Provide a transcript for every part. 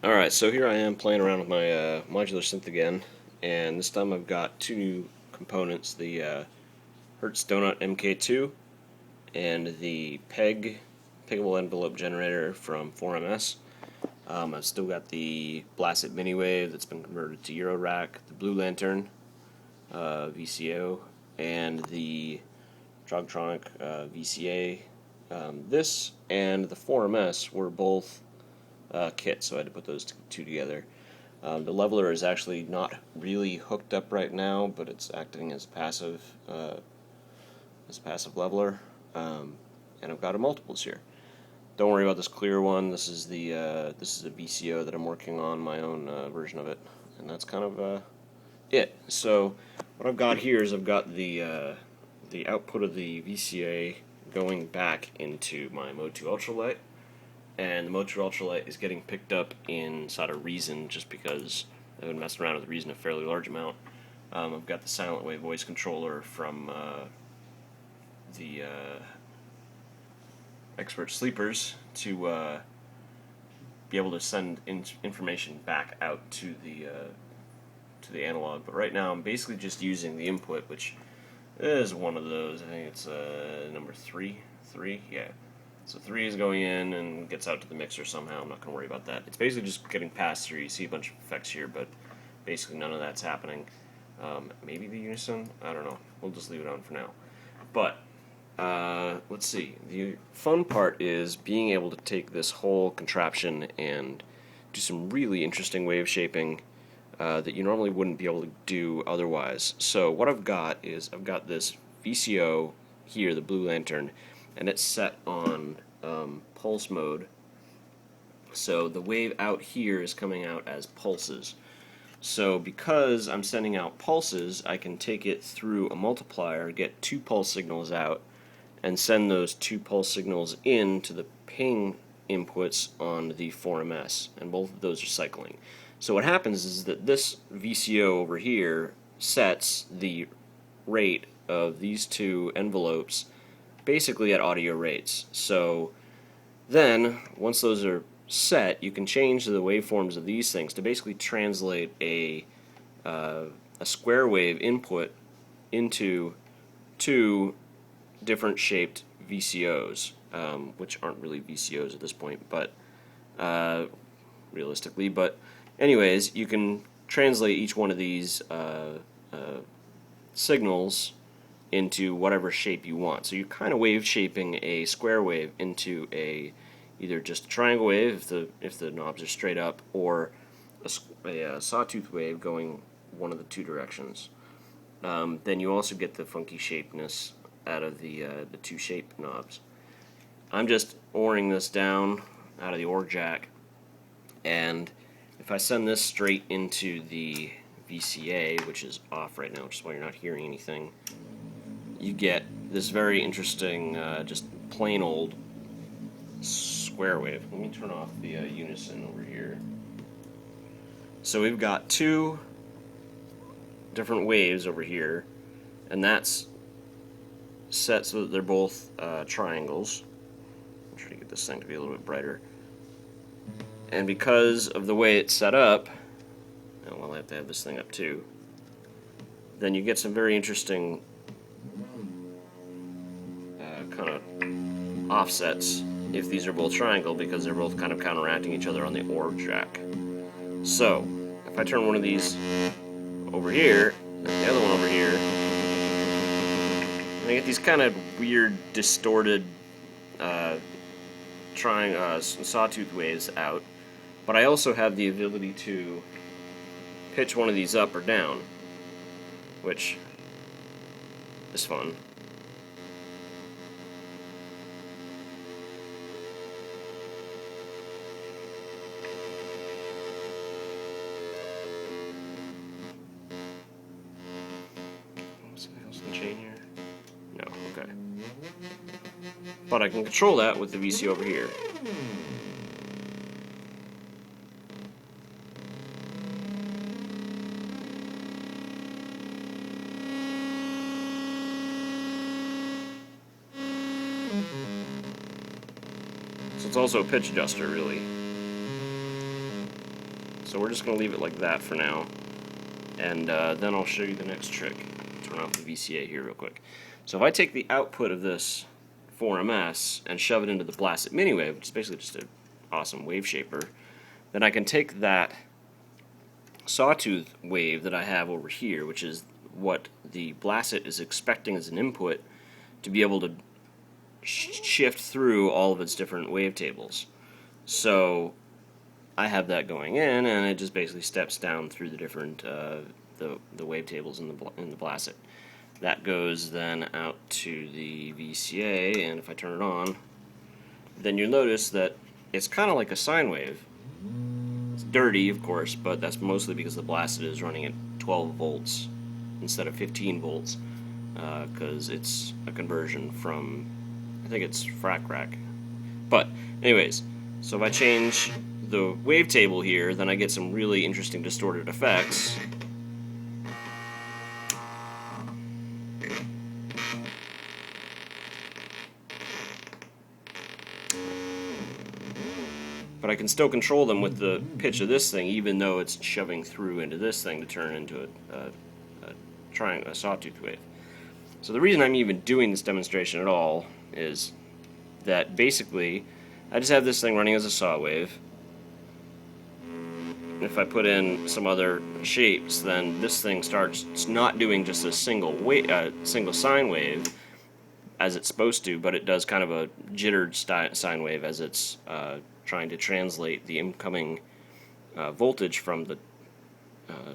Alright, so here I am playing around with my modular synth again, and this time I've got two new components, the Hertz Donut MKII and the Peggable Envelope Generator from 4MS. I've still got the Blacet Miniwave that's been converted to Eurorack, the Blue Lantern VCO, and the Jogtronic VCA. This and the 4MS were both kit, so I had to put those two together. The leveler is actually not really hooked up right now, but it's acting as a passive leveler, and I've got a multiples here. Don't worry about this clear one. This is a VCO that I'm working on, my own version of it, and that's kind of it. So what I've got here is I've got the output of the VCA going back into my Mode 2 Ultralight. And the Mode 2 Ultralight is getting picked up inside of Reason just because I've been messing around with Reason a fairly large amount. I've got the Silent Wave voice controller from the Expert Sleepers to be able to send information back out to the analog. But right now I'm basically just using the input, which is one of those. I think it's number 3, yeah. So 3 is going in and gets out to the mixer somehow. I'm not going to worry about that. It's basically just getting passed through. You see a bunch of effects here, but basically none of that's happening. Maybe the unison? I don't know. We'll just leave it on for now. But, let's see. The fun part is being able to take this whole contraption and do some really interesting wave shaping that you normally wouldn't be able to do otherwise. So what I've got is I've got this VCO here, the Blue Lantern, and it's set on pulse mode. So the wave out here is coming out as pulses. So because I'm sending out pulses, I can take it through a multiplier, get 2 pulse signals out, and send those 2 pulse signals in to the ping inputs on the 4MS, and both of those are cycling. So what happens is that this VCO over here sets the rate of these two envelopes basically at audio rates. So then, once those are set, you can change the waveforms of these things to basically translate a square wave input into 2 different shaped VCOs, which aren't really VCOs at this point, but realistically. But anyways, you can translate each one of these signals into whatever shape you want. So you're kind of wave shaping a square wave into either just a triangle wave if the knobs are straight up, or a sawtooth wave going one of the 2 directions. Then you also get the funky shapeness out of the 2 shape knobs. I'm just oring this down out of the OR jack, and if I send this straight into the VCA, which is off right now, which is why you're not hearing anything, you get this very interesting, just plain old square wave. Let me turn off the unison over here. So we've got 2 different waves over here, and that's set so that they're both triangles. I'm trying to get this thing to be a little bit brighter. And because of the way it's set up, and we'll have to have this thing up too, then you get some very interesting kind of offsets if these are both triangle, because they're both kind of counteracting each other on the OR jack. So if I turn one of these over here, and the other one over here, and I get these kind of weird distorted sawtooth waves out, but I also have the ability to pitch one of these up or down, which is fun. Something else in the chain here? No, okay. But I can control that with the VC over here. So it's also a pitch adjuster, really. So we're just going to leave it like that for now, and then I'll show you the next trick. Turn off the VCA here real quick. So if I take the output of this 4MS and shove it into the Blacet Miniwave, which is basically just an awesome wave shaper, then I can take that sawtooth wave that I have over here, which is what the Blacet is expecting as an input, to be able to shift through all of its different wavetables. So I have that going in, and it just basically steps down through the different the wavetables in the Blacet. That goes then out to the VCA, and if I turn it on, then you'll notice that it's kind of like a sine wave. It's dirty, of course, but that's mostly because the Blacet is running at 12 volts instead of 15 volts, because it's a conversion from, I think it's frac rack. But anyways, so if I change the wavetable here, then I get some really interesting distorted effects. But I can still control them with the pitch of this thing, even though it's shoving through into this thing to turn into a sawtooth wave. So the reason I'm even doing this demonstration at all is that basically I just have this thing running as a saw wave. If I put in some other shapes, then this thing starts not doing just a single sine wave as it's supposed to, but it does kind of a jittered sine wave as it's trying to translate the incoming voltage from the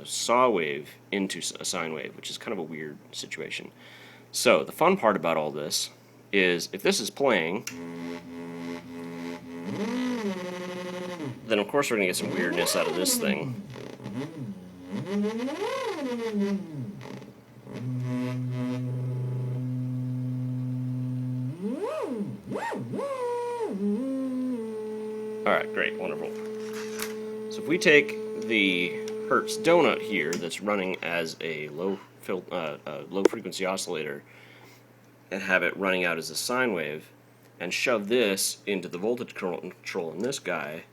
saw wave into a sine wave, which is kind of a weird situation. So the fun part about all this is, if this is playing, then of course we're going to get some weirdness out of this thing. Alright, great, wonderful. So if we take the Hertz Donut here that's running as a low frequency oscillator and have it running out as a sine wave, and shove this into the voltage control in this guy,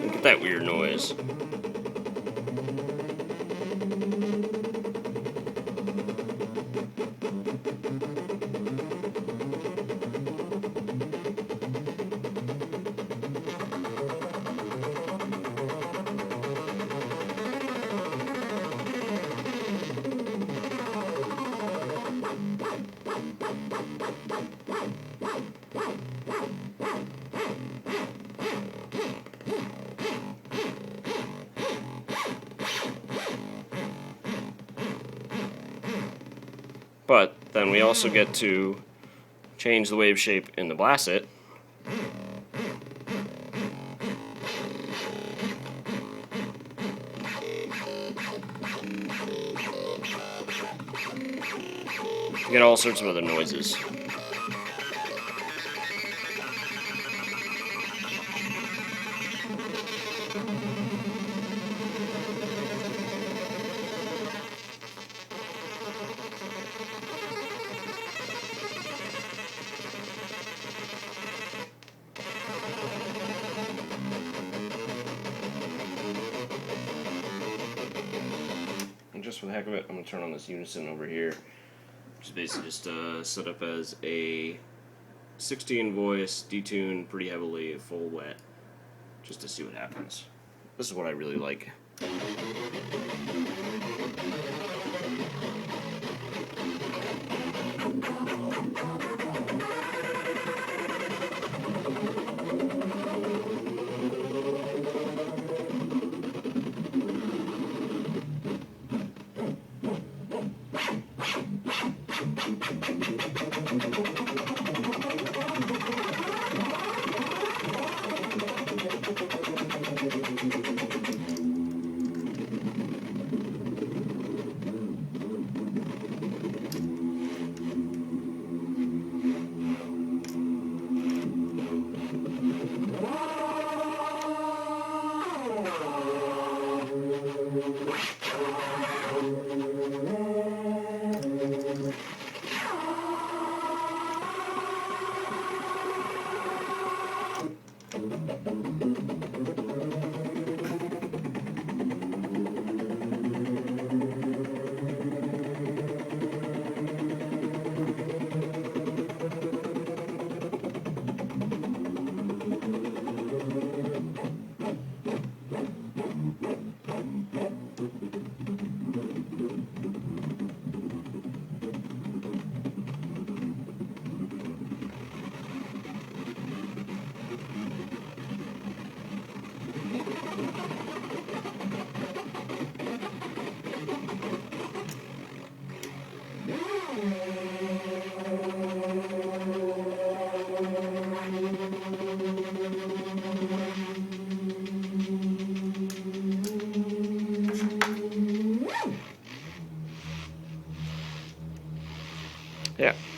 look at that weird noise. But then we also get to change the wave shape in the Blacet. You get all sorts of other noises. Just for the heck of it, I'm going to turn on this unison over here, which is basically just set up as a 16 voice, detuned pretty heavily, full wet, just to see what happens. This is what I really like.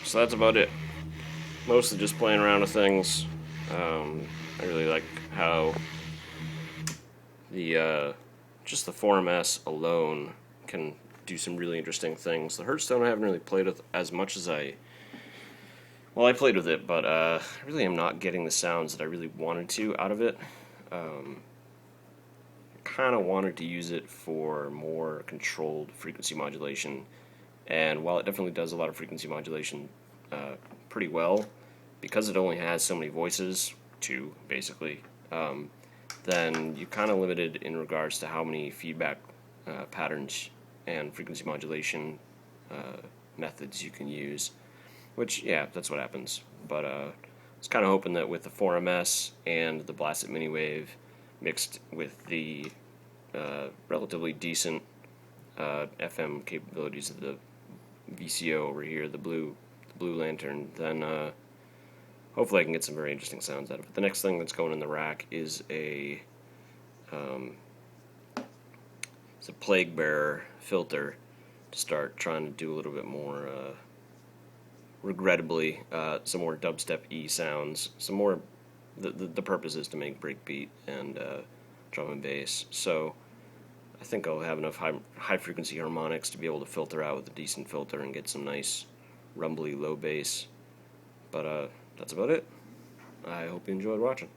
So that's about it. Mostly just playing around with things. I really like how the just the 4MS alone can do some really interesting things. The Hertz Donut I haven't really played with as much as I played with it, but I really am not getting the sounds that I really wanted to out of it. Kind of wanted to use it for more controlled frequency modulation, and while it definitely does a lot of frequency modulation pretty well, because it only has so many voices, two basically, then you're kind of limited in regards to how many feedback patterns and frequency modulation methods you can use. Which, yeah, that's what happens. But I was kind of hoping that with the 4MS and the Blacet Miniwave mixed with the relatively decent FM capabilities of the VCO over here, the blue lantern, then hopefully I can get some very interesting sounds out of it. The next thing that's going in the rack is it's a Plague Bearer filter to start trying to do a little bit more, regrettably, some more dubstep-y sounds. Some more, the purpose is to make breakbeat and drum and bass. So I think I'll have enough high frequency harmonics to be able to filter out with a decent filter and get some nice rumbly low bass. But that's about it. I hope you enjoyed watching.